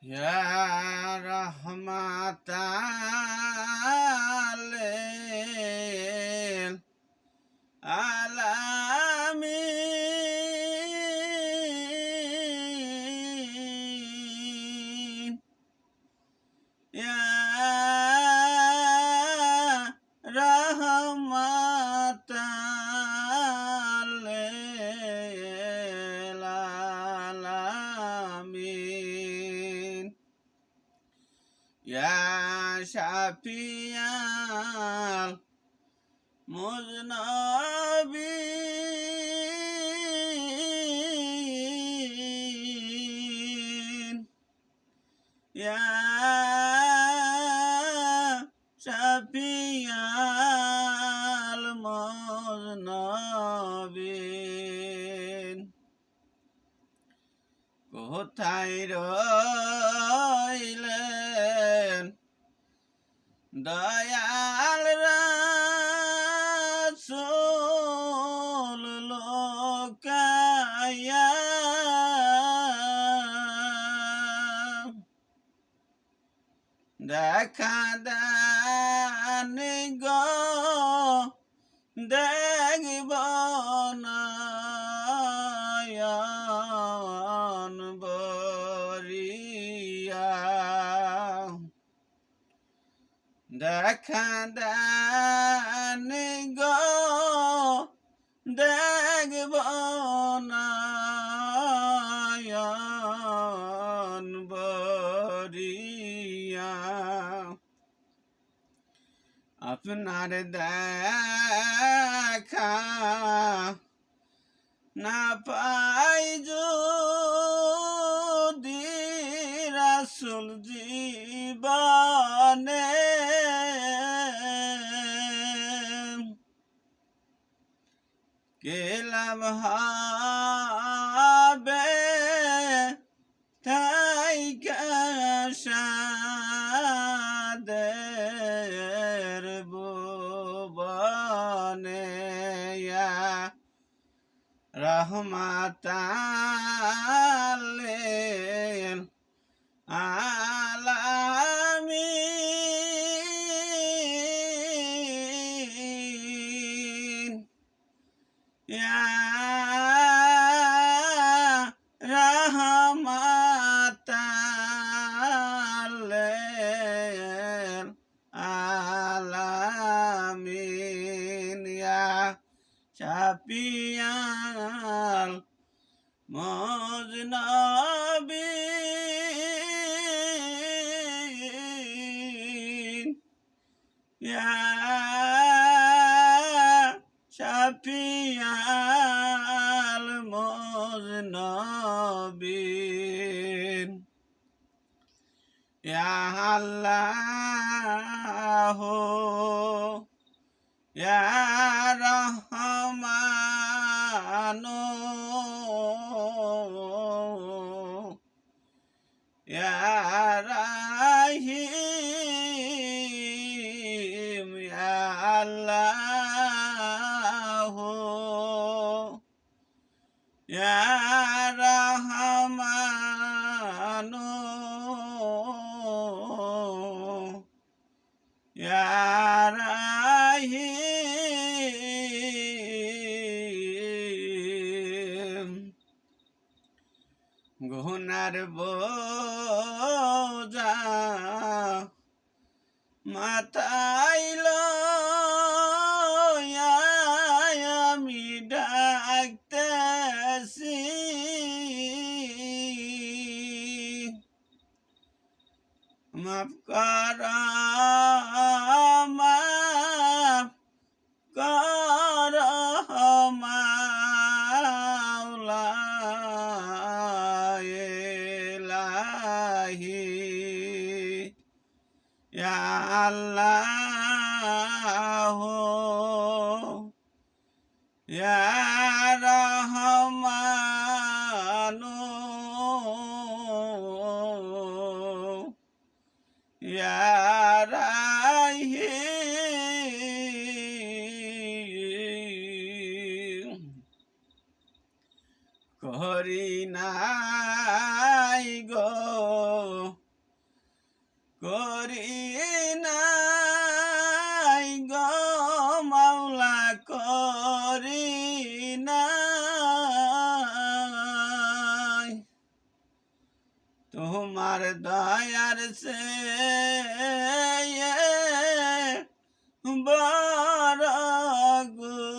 Ya rahmatan lil alamin. Ya rahmatan lil alamin. Ya Syafi'al muznabin. Ya Syafi'al muznabin. কোথায় রইলেন দয়াল রাসূল লোকায়া? দেখা দেন গো দেখব নয়ন ভরিয়া। দেখা দেন গো দেখব নয়ন ভরিয়া। আপনার দেখা না পাই যদি রাসূল জীবনে, কি লাভ হবে থাইকা সাদের ভুবনে? ইয়া রাহমাতাল লিল আলামিন। ইয়া রাহমাতাল লিল আলামিন। ইয়া শাফিয়াল মুজনবিন। ইয়া শাফিয়াল মুজনবিন। ইয়া আল্লাহ ইয়া রহমানু ইয়া রাহিম। ইয়া আল্লাহ ইয়া রহমানু ইয়া রাহিম। গুনার বোঝা মাথায় লইয়া আমি ডাকতেছি। মাফ কর মাফ কর মাওলা ইলাহি। ইয়া আল্লাহ ইয়া রহমানু ইয়া রাহিম। করি নাই গো করি নাই গো মাওলা করি নাই তোমার দয়ার সে বড় গুনাহ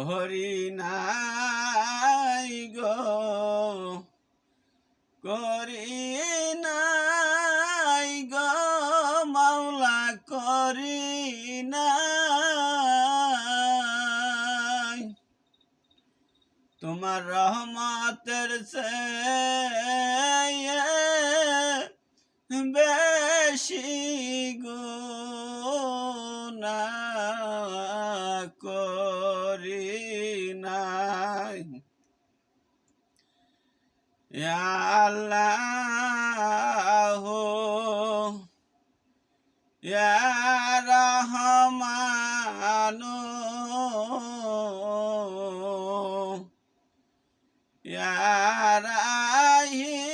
করি নাই গো করি নাই গো মাওলা করি নাই তোমার রহমতের সে বেশি গুনাহ করি নাই ইয়া আল্লাহ ইয়া রহমানু ইয়া রাহিম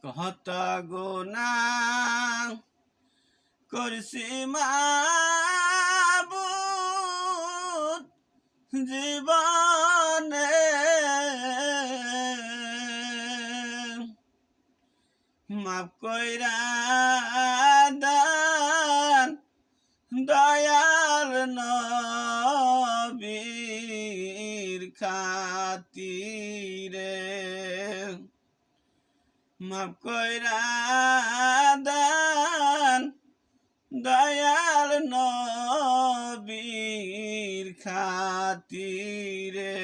কত গুনাহ করছি মাবুদ জীবনে মাফ কইরা দান দয়াল নবীর খাতিরে মাফ কইরা দান দয়াল নবীর খাতিরে